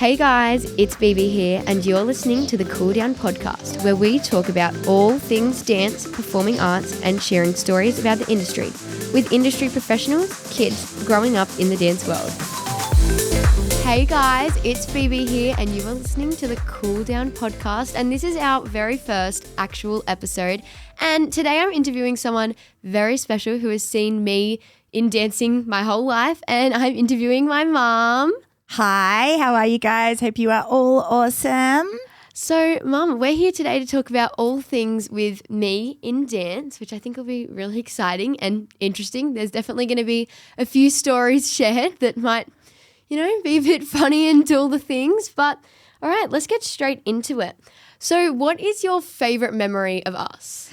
Hey guys, it's BeBe here and you're listening to the Cooldown podcast where we talk about all things dance, performing arts and sharing stories about the industry with industry professionals, kids growing up in the dance world. Hey guys, it's BeBe here and you are listening to the Cooldown podcast and this is our very first actual episode, and today I'm interviewing someone very special who has seen me in dancing my whole life, and I'm interviewing my mom. Hi, how are you guys? Hope you are all awesome. So, Mum, we're here today to talk about all things with me in dance, which I think will be really exciting and interesting. There's definitely going to be a few stories shared that might, be a bit funny and do all the things. But, all right, let's get straight into it. So, what is your favourite memory of us?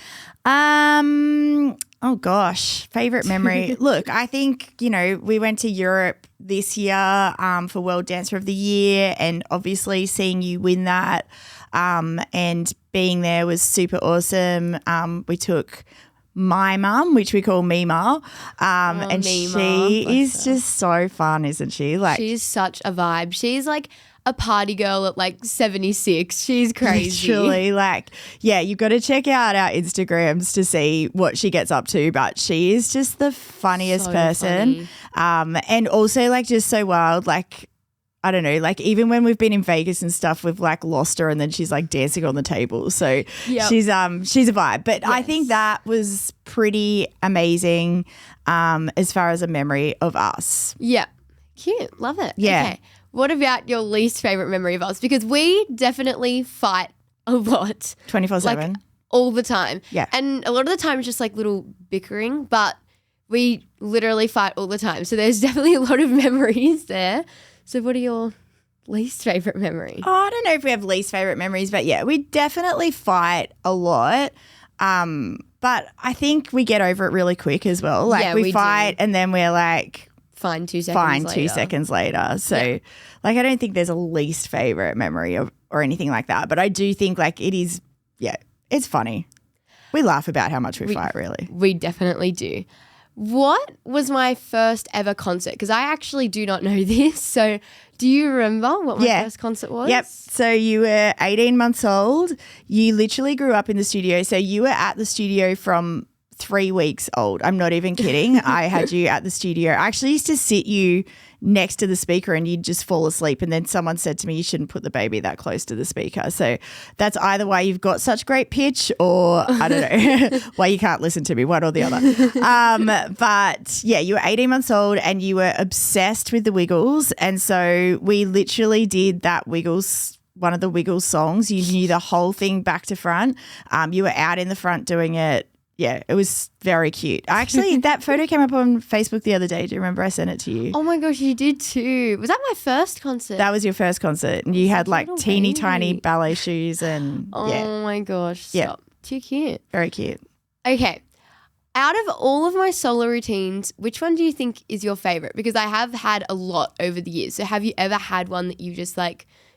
Oh gosh, favorite memory. Look, I think, we went to Europe this year for World Dancer of the Year, and obviously seeing you win that and being there was super awesome. We took my mum, which we call Mima, and Mima, she is just so fun, isn't she? She's such a vibe. She's like a party girl at 76. She's crazy. Literally, you've got to check out our Instagrams to see what she gets up to, but she is just the funniest person. And also just so wild, I don't know, even when we've been in Vegas and stuff, we've lost her and then she's dancing on the table. So she's a vibe. But yes. I think that was pretty amazing as far as a memory of us. Yeah. Cute. Love it. Yeah. Okay. What about your least favourite memory of us? Because we definitely fight a lot. 24/7. All the time. Yeah. And a lot of the time it's just little bickering, but we literally fight all the time. So there's definitely a lot of memories there. So what are your least favourite memories? Oh, I don't know if we have least favourite memories, but yeah, we definitely fight a lot. But I think we get over it really quick as well. We fight and then we're fine 2 seconds later. 2 seconds later. So I don't think there's a least favourite memory or anything like that. But I do think it is, it's funny. We laugh about how much we fight, really. We definitely do. What was my first ever concert? Because I actually do not know this. So do you remember what my first concert was? Yep. So you were 18 months old. You literally grew up in the studio. So you were at the studio from 3 weeks old. I'm not even kidding. I had you at the studio. I actually used to sit you next to the speaker and you'd just fall asleep, and then someone said to me you shouldn't put the baby that close to the speaker. So that's either why you've got such great pitch or I don't know why you can't listen to me, one or the other. But yeah, you were 18 months old and you were obsessed with the Wiggles, and so we literally did that one of the Wiggles songs. You knew the whole thing back to front. You were out in the front doing it. Yeah, it was very cute. Actually, that photo came up on Facebook the other day. Do you remember I sent it to you? Oh my gosh, you did too. Was that my first concert? That was your first concert. And you had teeny tiny ballet shoes and Oh my gosh, stop. Yeah. Too cute. Very cute. Okay. Out of all of my solo routines, which one do you think is your favourite? Because I have had a lot over the years. So have you ever had one that you've just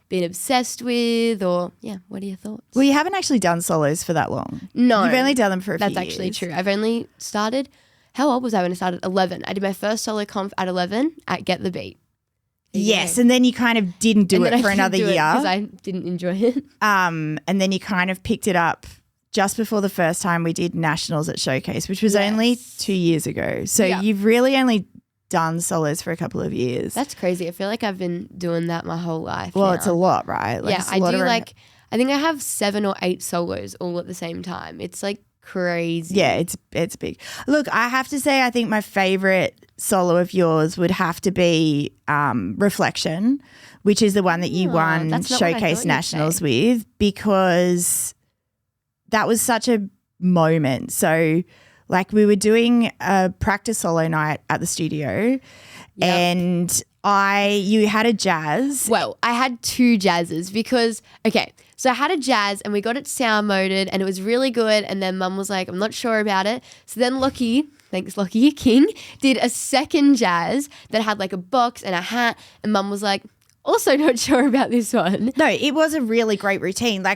been obsessed with, or what are your thoughts? Well, you haven't actually done solos for that long. No. You've only done them for a few years. That's actually true. I've only started, how old was I when I started? 11. I did my first solo comp at 11 at Get the Beat. Yes, and then you kind of didn't do it for another year. Because I didn't enjoy it. And then you kind of picked it up just before the first time we did Nationals at Showcase, which was only 2 years ago. So you've really only done solos for a couple of years. That's crazy. I feel like I've been doing that my whole life. Well, now. it's a lot, right? I do I think I have 7 or 8 solos all at the same time. It's crazy. Yeah, it's big. Look, I have to say I think my favourite solo of yours would have to be Reflection, which is the one that you won Showcase Nationals with, because that was such a moment. So we were doing a practice solo night at the studio and you had a jazz. Well, I had 2 jazzes because, so I had a jazz and we got it sound moded and it was really good, and then Mum was like, I'm not sure about it. So then Lockie King, did a second jazz that had a box and a hat, and Mum was like, also not sure about this one. No, it was a really great routine.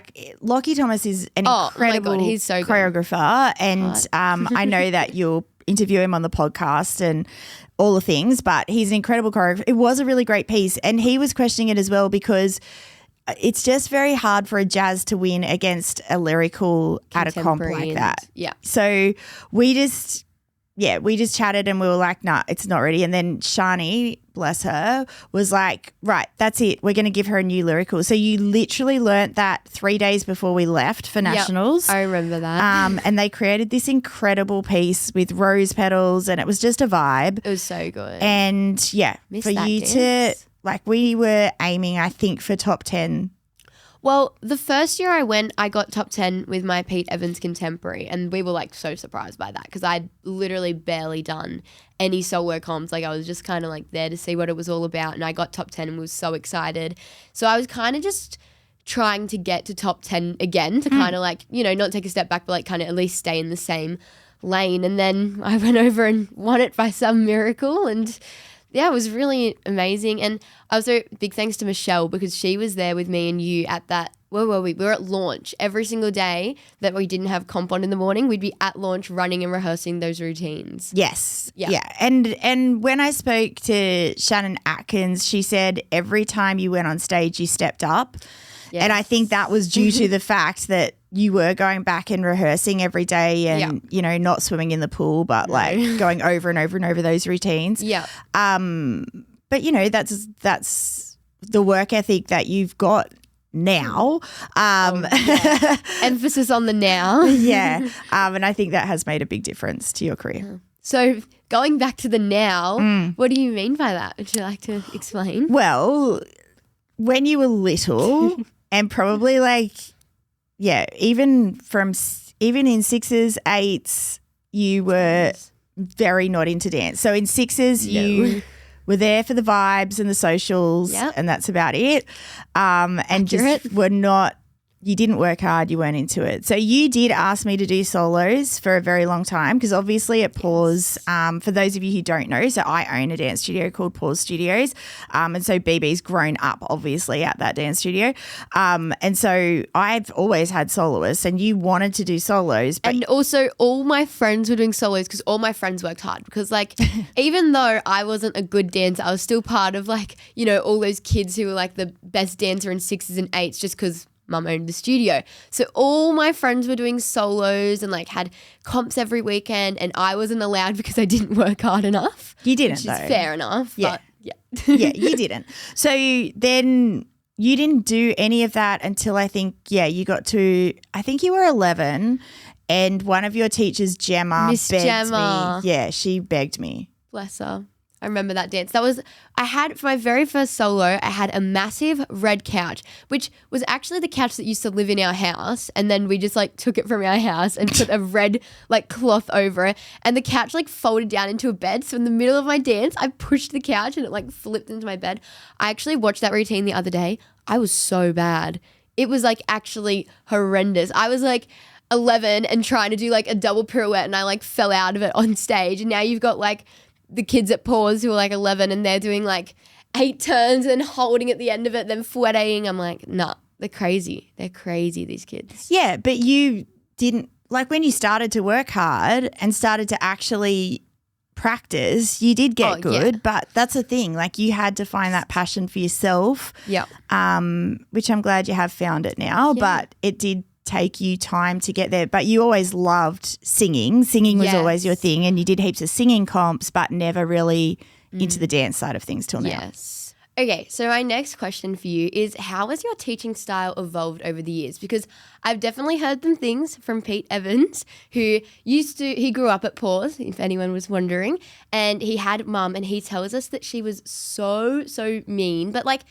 Lockie Thomas is an incredible he's so good. choreographer, and I know that you're interview him on the podcast and all the things, but he's an incredible choreographer. It was a really great piece, and he was questioning it as well because it's just very hard for a jazz to win against a lyrical at a comp like that. Yeah. So we just chatted and we were like, nah, it's not ready. And then Shani, bless her, was like, right, that's it. We're going to give her a new lyrical. So you literally learnt that 3 days before we left for nationals. I remember that. And they created this incredible piece with rose petals, and it was just a vibe. It was so good. And Missed for that you dance. to, like, we were aiming, I think, for top 10. Well, the first year I went, I got top 10 with my Pete Evans contemporary, and we were like so surprised by that because I'd literally barely done any solo comps. Like I was just kind of like there to see what it was all about, and I got top 10 and was so excited. So I was kind of just trying to get to top 10 again to kind of like, you know, not take a step back, but like kind of at least stay in the same lane. And then I went over and won it by some miracle, and yeah, it was really amazing. And also big thanks to Michelle because she was there with me and you at that. Where were we? We were at launch every single day that we didn't have comp on in the morning. We'd be at launch running and rehearsing those routines. Yes. Yeah. And when I spoke to Shannon Atkins, she said every time you went on stage, you stepped up. Yes. And I think that was due to the fact that you were going back and rehearsing every day and, you know, not swimming in the pool, but like going over and over and over those routines. Yeah. But, you know, that's the work ethic that you've got now. Emphasis on the now. Yeah. And I think that has made a big difference to your career. So going back to the now, what do you mean by that? Would you like to explain? Well, when you were little and probably like, even in sixes, eights, you were very not into dance. So in sixes, you were there for the vibes and the socials and that's about it. And Accurate. just were not, you didn't work hard, you weren't into it. So you did ask me to do solos for a very long time because obviously at Pause, for those of you who don't know, so I own a dance studio called Pause Studios. And so BeBe's grown up obviously at that dance studio. And so I've always had soloists and you wanted to do solos. But And also all my friends were doing solos because all my friends worked hard because like even though I wasn't a good dancer, I was still part of like, you know, all those kids who were like the best dancer in sixes and eights just because Mum owned the studio. So all my friends were doing solos and like had comps every weekend and I wasn't allowed because I didn't work hard enough. You didn't, which though. is fair enough. Yeah. But You didn't. So then you didn't do any of that until I think, you got to, I think you were 11 and one of your teachers, Gemma, Miss begged Gemma. me. Yeah, she begged me. Bless her. I remember that dance. I had, for my very first solo, I had a massive red couch, which was actually the couch that used to live in our house. And then we just like took it from our house and put a red like cloth over it. And the couch like folded down into a bed. So in the middle of my dance, I pushed the couch and it like flipped into my bed. I actually watched that routine the other day. I was so bad. It was like actually horrendous. I was like 11 and trying to do like a double pirouette and I like fell out of it on stage. And now you've got like the kids at Pause who are like 11 and they're doing like 8 turns and holding at the end of it, then fouetting. I'm like, nah, they're crazy. They're crazy, these kids. Yeah, but you didn't, like when you started to work hard and started to actually practice, you did get good, but that's the thing. Like you had to find that passion for yourself, which I'm glad you have found it now, but it did take you time to get there. But you always loved singing. Singing was always your thing and you did heaps of singing comps but never really into the dance side of things till now. Yes. Okay, so my next question for you is how has your teaching style evolved over the years? Because I've definitely heard some things from Pete Evans who he grew up at Pause, if anyone was wondering, and he had mum and he tells us that she was so mean, but like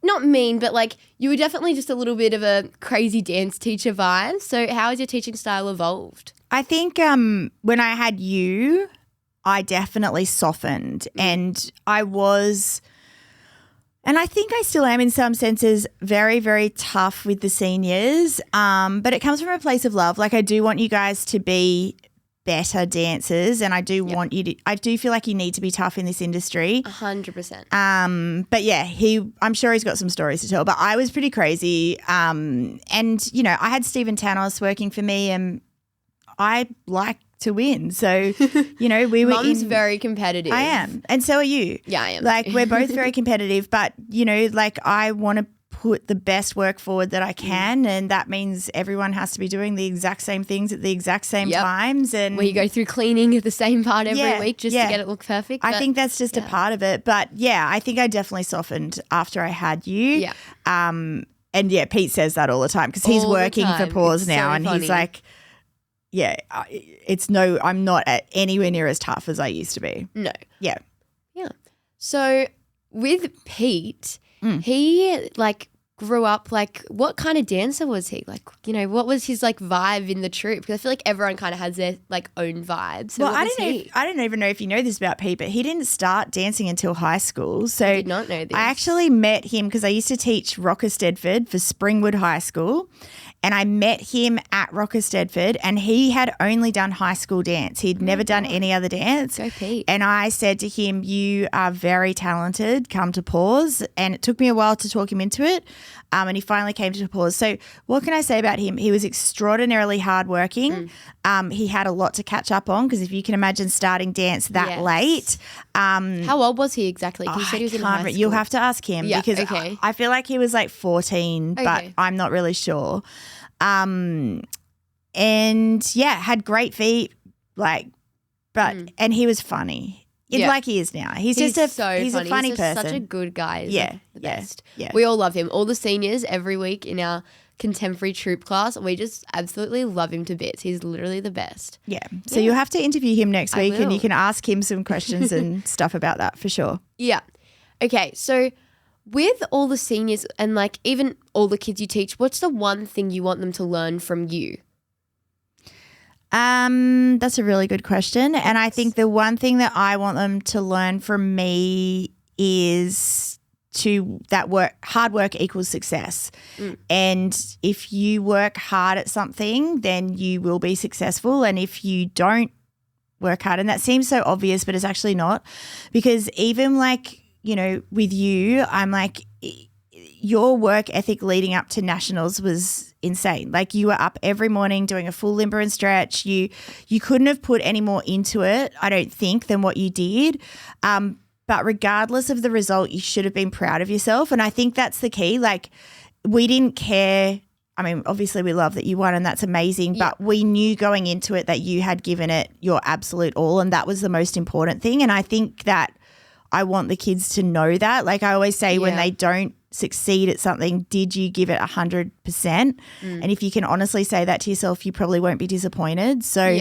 not mean, but like you were definitely just a little bit of a crazy dance teacher vibe. So how has your teaching style evolved? I think when I had you, I definitely softened and I was, and I think I still am in some senses, very, very tough with the seniors. But it comes from a place of love. Like I do want you guys to be better dancers and I do want you to, I do feel like you need to be tough in this industry. 100%. But yeah, I'm sure he's got some stories to tell, but I was pretty crazy. And you know, I had Stephen Tanos working for me and I like to win. So, you know, we were Mum's very competitive. I am. And so are you. Yeah, I am. Like, we're both very competitive, but, you know, like, I want to put the best work forward that I can, and that means everyone has to be doing the exact same things at the exact same times. And where you go through cleaning the same part every week just to get it look perfect. I think that's just a part of it. But yeah, I think I definitely softened after I had you. Yeah. And yeah, Pete says that all the time because he's working for Paws now, and he's like, yeah, I'm not anywhere near as tough as I used to be. No. Yeah. Yeah. So with Pete, he like grew up like, what kind of dancer was he? Like, you know, what was his like vibe in the troupe? Because I feel like everyone kind of has their like own vibe. So I don't even know if you know this about Pete, but he didn't start dancing until high school. So I did not know this. I actually met him because I used to teach Rocker Stedford for Springwood High School. And I met him at Rocker Stedford, and he had only done high school dance. He'd never done any other dance. Go Pete. And I said to him, you are very talented. Come to Paws. And it took me a while to talk him into it. And he finally came to Paws. So what can I say about him? He was extraordinarily hardworking. He had a lot to catch up on because if you can imagine starting dance that late. How old was he exactly? You said he was in high school. You'll have to ask him because I feel like he was like 14, but I'm not really sure. And yeah, had great feet, like, but and he was funny. Like he is now. He's just a funny person. Such a good guy. Yeah, the best. Yeah. We all love him. All the seniors every week in our contemporary troupe class, we just absolutely love him to bits. He's literally the best. Yeah. So you'll have to interview him next week, and you can ask him some questions and stuff about that for sure. Yeah. Okay. So with all the seniors and like even all the kids you teach, what's the one thing you want them to learn from you? That's a really good question. And I think the one thing that I want them to learn from me is hard work equals success. And if you work hard at something, then you will be successful. And if you don't work hard, and that seems so obvious, but it's actually not, because even like, you know, with you, I'm like, your work ethic leading up to nationals was insane. Like you were up every morning doing a full limber and stretch. You couldn't have put any more into it, I don't think, than what you did. But regardless of the result, you should have been proud of yourself. And I think that's the key. Like we didn't care. I mean, obviously we love that you won and that's amazing, but we knew going into it that you had given it your absolute all, and that was the most important thing. And I think that I want the kids to know that. Like I always say, when they don't succeed at something, did you give it 100%? And if you can honestly say that to yourself, you probably won't be disappointed. So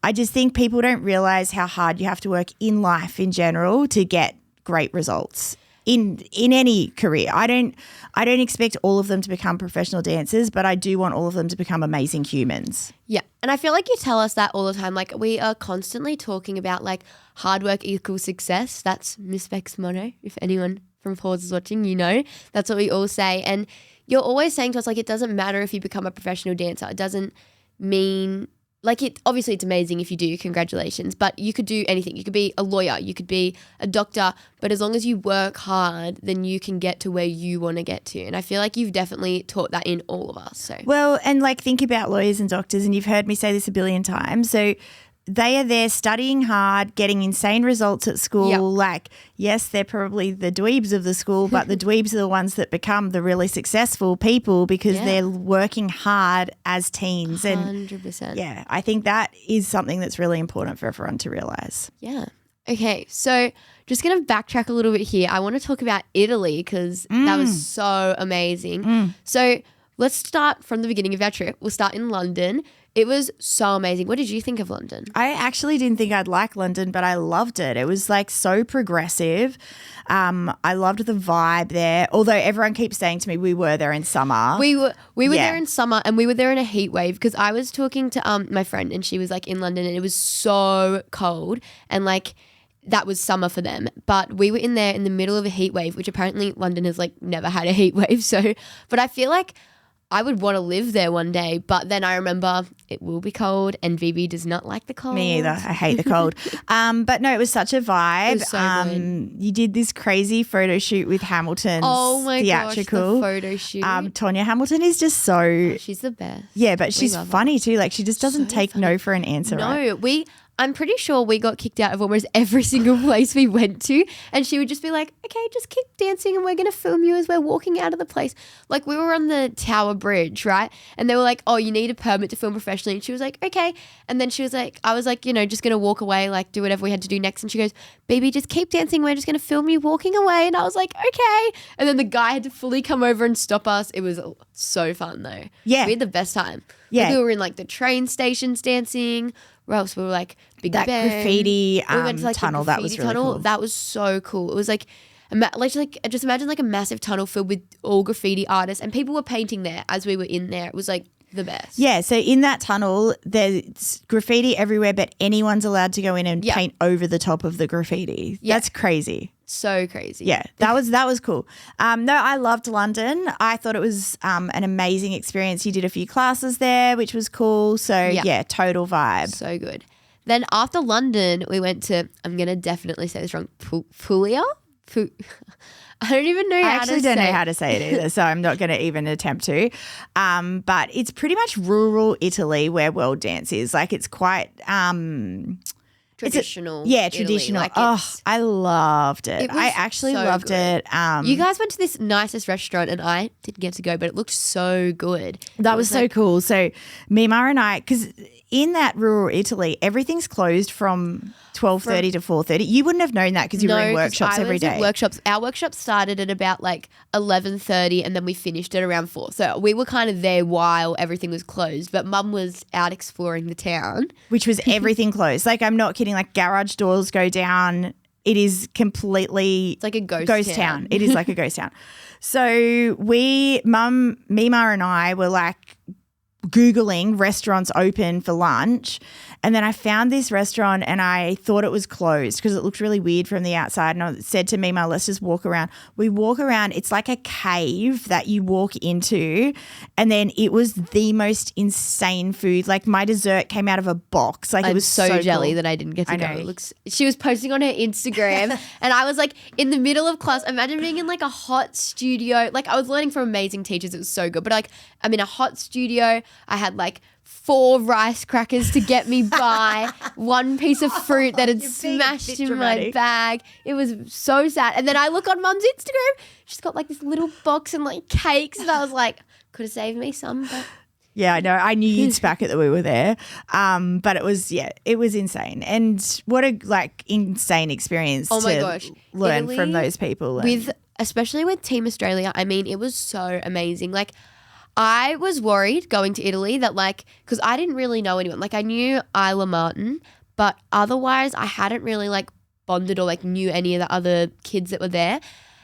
I just think people don't realize how hard you have to work in life in general to get great results in any career. I don't expect all of them to become professional dancers, but I do want all of them to become amazing humans. Yeah. And I feel like you tell us that all the time. Like we are constantly talking about like hard work equals success. That's Miss Beck's motto. If anyone from Paws is watching, you know, that's what we all say. And you're always saying to us, like, it doesn't matter if you become a professional dancer. It doesn't mean like obviously it's amazing if you do, congratulations, but you could do anything. You could be a lawyer, you could be a doctor, but as long as you work hard, then you can get to where you want to get to. And I feel like you've definitely taught that in all of us. So well, and like think about lawyers and doctors, and you've heard me say this a billion times. So they are there studying hard, getting insane results at school. Like, yes, they're probably the dweebs of the school, but the dweebs are the ones that become the really successful people because they're working hard as teens. 100%. And yeah, I think that is something that's really important for everyone to realize. Yeah. Okay, so just going to backtrack a little bit here. I want to talk about Italy because that was so amazing. So let's start from the beginning of our trip. We'll start in London. It was so amazing. What did you think of London? I actually didn't think I'd like London, but I loved it. It was like so progressive. I loved the vibe there. Although everyone keeps saying to me we were there in summer. We were there in summer, and we were there in a heat wave because I was talking to my friend and she was like in London and it was so cold and like that was summer for them. But we were in there in the middle of a heat wave, which apparently London has like never had a heat wave. So, but I feel like I would want to live there one day, but then I remember it will be cold and BeBe does not like the cold. Me either. I hate the cold. But no, it was such a vibe. It was so good. You did this crazy photo shoot with Hamilton's theatrical. Gosh, the photo shoot. Tonya Hamilton is just so... She's the best. Yeah, but she's funny too. Like she just doesn't take no for an answer. No, I'm pretty sure we got kicked out of almost every single place we went to, and she would just be like, okay, just keep dancing and we're going to film you as we're walking out of the place. Like we were on the Tower Bridge, right? And they were like, oh, you need a permit to film professionally. And she was like, okay. And then she was like, I was like, just going to walk away, like do whatever we had to do next. And she goes, BeBe, just keep dancing. We're just going to film you walking away. And I was like, okay. And then the guy had to fully come over and stop us. It was so fun though. Yeah. We had the best time. Yeah. Like, we were in like the train stations dancing. Where else? We were like Big that Ben. graffiti We went to, like, tunnel. That was really cool. That was so cool. It was like just imagine like a massive tunnel filled with all graffiti artists, and people were painting there as we were in there. It was like the best. Yeah, so in that tunnel, there's graffiti everywhere, but anyone's allowed to go in and paint over the top of the graffiti. Yeah. That's crazy. So crazy. Yeah, that was cool. No, I loved London. I thought it was an amazing experience. You did a few classes there, which was cool. So yeah total vibe. So good. Then after London, we went to, I'm going to definitely say this wrong, Puglia? I don't even know how to say it. I actually don't know how to say it either, so I'm not going to even attempt to. But it's pretty much rural Italy where world dance is. Like it's quite traditional. Traditional. Like I loved it. I actually so loved good. it. You guys went to this nicest restaurant and I didn't get to go, but it looked so good. That was so cool. So Mima and I, because in that rural Italy, everything's closed from 12:30 to 4:30. You wouldn't have known that because you were in workshops every day. Our workshop started at about like 11:30 and then we finished at around 4. So we were kind of there while everything was closed, but Mum was out exploring the town. Which was everything closed. Like I'm not kidding, like garage doors go down. It is completely... It's like a ghost town. It is like a ghost town. So Mima and I were like Googling restaurants open for lunch, and then I found this restaurant and I thought it was closed because it looked really weird from the outside, and I said to Mima, let's just walk around. We walk around. It's like a cave that you walk into, and then it was the most insane food. Like my dessert came out of a box. Like it was so jelly cool. that I didn't get to go. She was posting on her Instagram and I was like in the middle of class. Imagine being in like a hot studio. Like I was learning from amazing teachers. It was so good. But like I'm in a hot studio. I had like 4 rice crackers to get me by, 1 piece of fruit that had smashed in my bag. It was so sad. And then I look on Mum's Instagram. She's got like this little box and like cakes. And I was like, could have saved me some. But yeah, I know. I knew you'd spack it that we were there. But it was insane. And what a like insane experience to learn Italy, from those people. Especially with Team Australia, I mean, it was so amazing. Like I was worried going to Italy that like, because I didn't really know anyone. Like I knew Isla Martin, but otherwise I hadn't really like bonded or like knew any of the other kids that were there.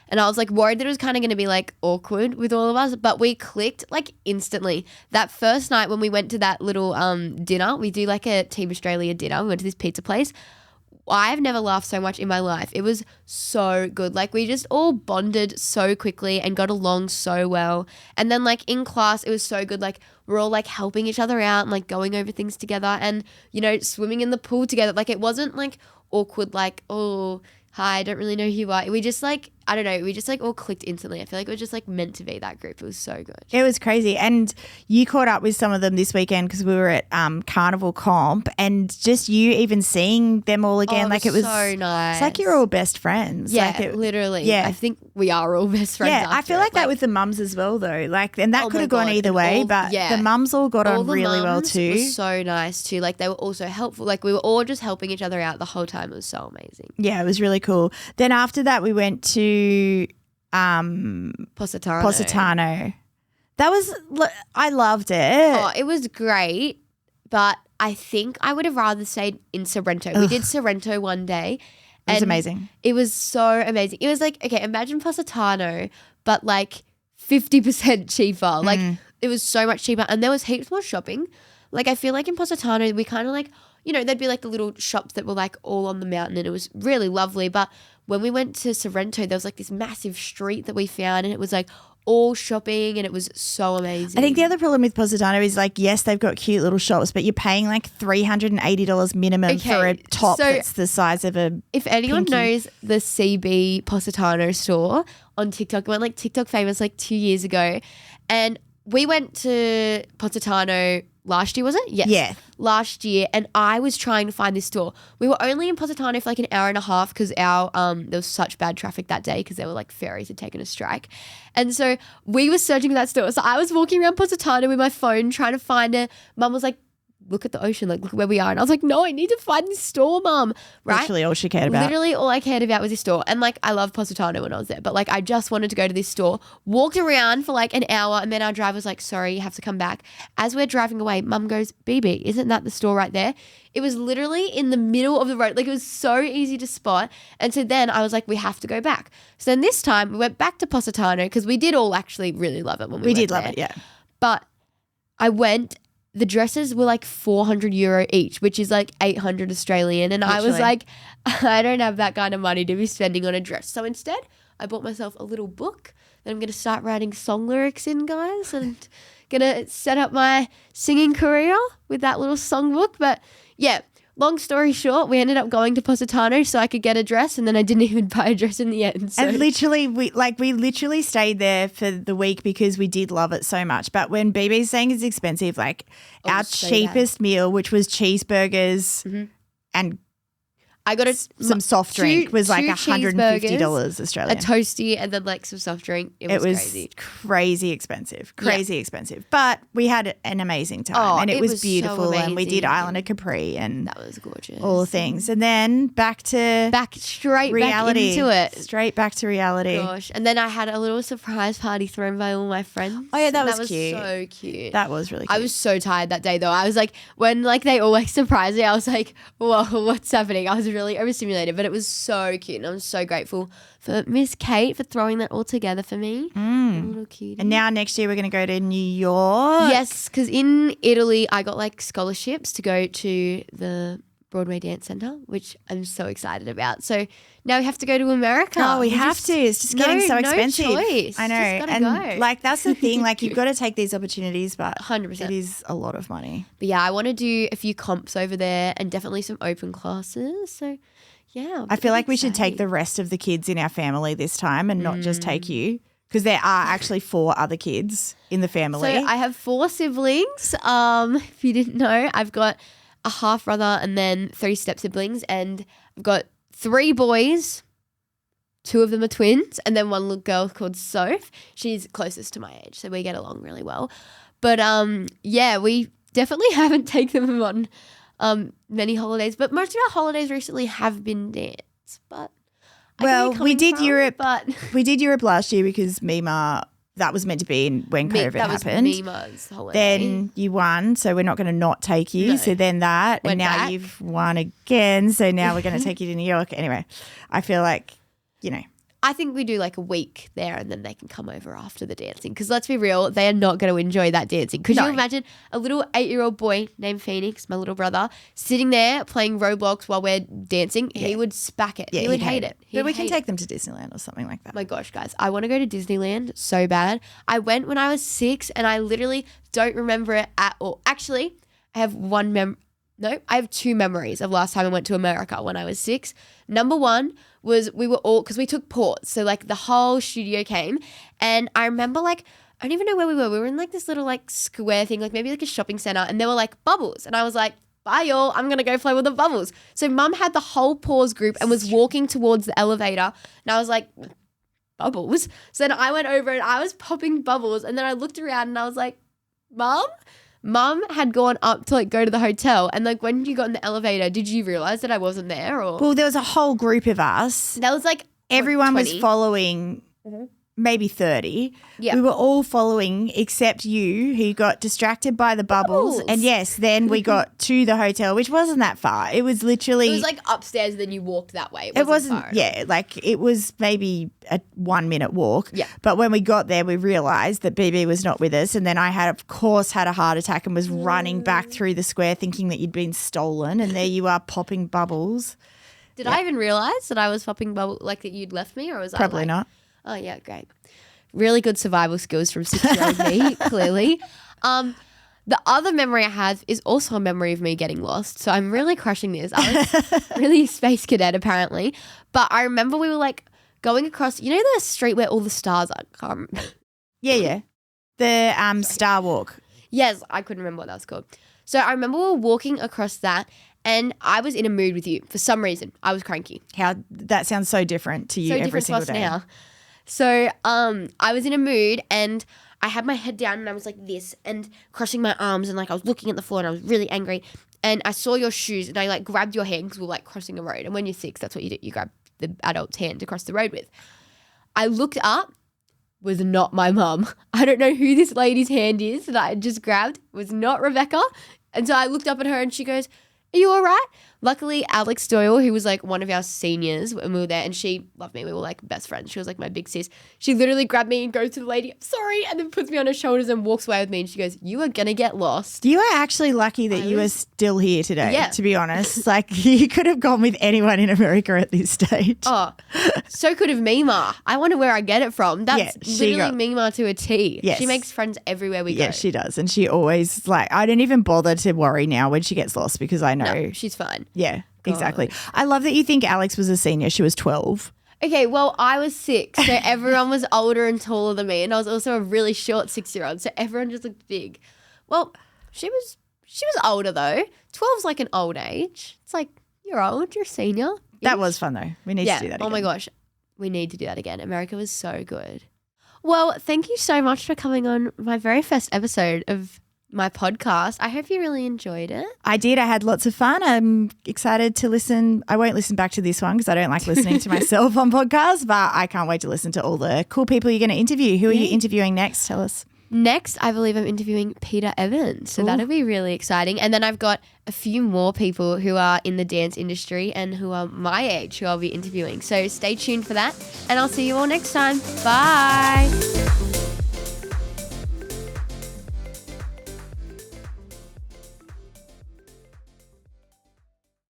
And I was like worried that it was kind of going to be like awkward with all of us, but we clicked like instantly. That first night when we went to that little dinner, we do like a Team Australia dinner. We went to this pizza place. I've never laughed so much in my life. It was so good. Like we just all bonded so quickly and got along so well. And then like in class, it was so good. Like we're all like helping each other out and like going over things together and, swimming in the pool together. Like it wasn't like awkward, like, oh, hi, I don't really know who you are. We just like, I don't know, we just like all clicked instantly. I feel like it was just like meant to be that group. It was so good. It was crazy. And you caught up with some of them this weekend because we were at Carnival Comp, and just you even seeing them all again. It was so nice. It's like you're all best friends. Yeah, literally. Yeah. I think we are all best friends. Yeah, I feel like that with the mums as well though. Like, and that could have gone either way, but the mums all got on really well too. Was so nice too. Like they were also helpful. Like we were all just helping each other out the whole time. It was so amazing. Yeah, it was really cool. Then after that we went to Positano. That was, I loved it. Oh, it was great, but I think I would have rather stayed in Sorrento. We did Sorrento one day. It was amazing. It was so amazing. It was like, okay, imagine Positano, but like 50% cheaper. Like it was so much cheaper, and there was heaps more shopping. Like I feel like in Positano, we kind of like, there'd be like the little shops that were like all on the mountain, and it was really lovely. But when we went to Sorrento, there was like this massive street that we found, and it was like all shopping and it was so amazing. I think the other problem with Positano is like, yes, they've got cute little shops, but you're paying like $380 minimum for a top that's the size of a If anyone pinky. knows the CB Positano store on TikTok, it went like TikTok famous like 2 years ago, and we went to Positano last year, was it? Yes. Yeah. Last year, and I was trying to find this store. We were only in Positano for like an hour and a half because there was such bad traffic that day because there were like ferries had taken a strike. And so we were searching for that store. So I was walking around Positano with my phone trying to find it. Mum was like, look at the ocean, like look where we are. And I was like, no, I need to find this store, Mum. Right? Literally all she cared about. Literally all I cared about was this store. And like I love Positano when I was there, but like I just wanted to go to this store, walked around for like an hour, and then our driver was like, sorry, you have to come back. As we're driving away, Mum goes, BB, isn't that the store right there? It was literally in the middle of the road. Like it was so easy to spot. And so then I was like, we have to go back. So then this time we went back to Positano because we did all actually really love it when we did went love there. it, yeah. But I went, the dresses were like €400 each, which is like 800 Australian. And I was Literally. like, I don't have that kind of money to be spending on a dress. So instead, I bought myself a little book that I'm going to start writing song lyrics in, guys, and going to set up my singing career with that little song book. But yeah, long story short, we ended up going to Positano so I could get a dress, and then I didn't even buy a dress in the end. So. And literally, we literally stayed there for the week because we did love it so much. But when BeBe's saying it's expensive, like our so cheapest meal, which was cheeseburgers and I got some soft drink, was like two $150 cheeseburgers, Australian. a toasty, and then like some soft drink. It was crazy. crazy expensive. But we had an amazing time, Oh, and it was so beautiful. And we did amazing. Island of Capri and That was gorgeous. all the things. And then back to Straight reality. back into it. Straight back to reality. Gosh. And then I had a little surprise party thrown by all my friends. Oh, yeah, that And was cute. so cute. That was really cute. I was so tired that day though. I was like, when like they always surprise me, I was like, whoa, what's happening? I was really overstimulated, but it was so cute. And I'm so grateful for Miss Kate for throwing that all together for me. Little cutie. And now next year we're going to go to New York. Yes, because in Italy, I got like scholarships to go to the Broadway Dance Center, which I'm so excited about. So now we have to go to America. Oh, we have to. It's just getting so expensive. No choice. I know. Just gotta And go. like that's the thing. Like you've got to take these opportunities, but 100%. it is a lot of money. But yeah, I want to do a few comps over there and definitely some open classes. So yeah. I feel like we should take the rest of the kids in our family this time and not just take you, because there are actually 4 other kids in the family. So I have 4 siblings. If you didn't know, I've got a half brother and then 3 step siblings, and I've got 3 boys. 2 of them are twins, and then one little girl called Soph. She's closest to my age, so we get along really well. But yeah, we definitely haven't taken them on many holidays, but most of our holidays recently have been dance. But I get where you're we coming did from, Europe. but We did Europe last year because Mima, that was meant to be when COVID that was happened. Mima's holiday. Then you won, so we're not going to not take you. No. So then that, Went and now back. you've won again. So now we're going to take you to New York. Anyway, I feel like, I think we do like a week there and then they can come over after the dancing. Because let's be real, they are not going to enjoy that dancing. Could No. you imagine a little 8-year-old boy named Phoenix, my little brother, sitting there playing Roblox while we're dancing? He would spack it. yeah, he would he'd hate it. But we He'd can hate take it. them to Disneyland or something like that. Oh my gosh, guys. I want to go to Disneyland so bad. I went when I was 6 and I literally don't remember it at all. Actually, I have I have 2 memories of last time I went to America when I was 6. Number 1 was we were all, because we took ports. So like the whole studio came, and I remember like, I don't even know where we were. We were in like this little like square thing, like maybe like a shopping center, and there were like bubbles. And I was like, bye y'all, I'm going to go play with the bubbles. So Mum had the whole pause group and was walking towards the elevator. And I was like, bubbles? So then I went over and I was popping bubbles. And then I looked around and I was like, Mum had gone up to like go to the hotel, and like when you got in the elevator, did you realize that I wasn't there? Or Well, there was a whole group of us. that was like Everyone was 20. following, maybe 30. Yeah. We were all following except you, who got distracted by the bubbles. Bubbles. And yes, then we got to the hotel, which wasn't that far. It was literally. It was like upstairs, then you walked that way. It wasn't, far. yeah, like it was maybe a 1-minute walk. Yeah. But when we got there, we realised that BB was not with us. And then I had, of course, had a heart attack and was running back through the square thinking that you'd been stolen. And there you are popping bubbles. Did I even realize that I was popping bubble, like that you'd left me, or was Probably I like, not. Oh yeah, great. Really good survival skills from 6-year-old me, clearly. The other memory I have is also a memory of me getting lost. So I'm really crushing this. I was really a space cadet apparently. But I remember we were like going across, you know the street where all the stars are? I can't remember. Yeah. The Star Walk. Yes, I couldn't remember what that was called. So I remember we were walking across that and I was in a mood with you. For some reason, I was cranky. How that sounds so different to you every single day. Now. So I was in a mood and I had my head down and I was like this and crossing my arms and like I was looking at the floor and I was really angry. And I saw your shoes and I like grabbed your hand because we were like crossing a road. And when you're 6, that's what you do. You grab the adult's hand to cross the road with. I looked up, was not my mum. I don't know who this lady's hand is that I just grabbed. It was not Rebecca. And so I looked up at her and she goes, "Are you all right?" Luckily, Alex Doyle, who was like one of our seniors when we were there, and she loved me. We were like best friends. She was like my big sis. She literally grabbed me and goes to the lady, "I'm sorry," and then puts me on her shoulders and walks away with me. And she goes, "You are going to get lost." You are actually lucky that you are still here today, to be honest. Like you could have gone with anyone in America at this stage. Oh, so could have Mima. I wonder where I get it from. That's literally Mima to a T. Yes. She makes friends everywhere we go. Yeah, she does. And she always like, I don't even bother to worry now when she gets lost because I know. No, she's fine. Yeah, exactly. I love that you think Alex was a senior. She was 12. Okay, well, I was 6, so everyone was older and taller than me, and I was also a really short 6-year-old, so everyone just looked big. Well, she was older though. 12's like an old age. It's like you're old, you're a senior. That was fun though. We need to do that again. Oh my gosh, we need to do that again. America was so good. Well, thank you so much for coming on my very first episode of my podcast. I hope you really enjoyed it. I did. I had lots of fun. I'm excited to listen. I won't listen back to this one because I don't like listening to myself on podcasts, but I can't wait to listen to all the cool people you're going to interview. Who are you interviewing next? Tell us. Next, I believe I'm interviewing Peter Evans. So that'll be really exciting. And then I've got a few more people who are in the dance industry and who are my age who I'll be interviewing. So stay tuned for that. And I'll see you all next time. Bye.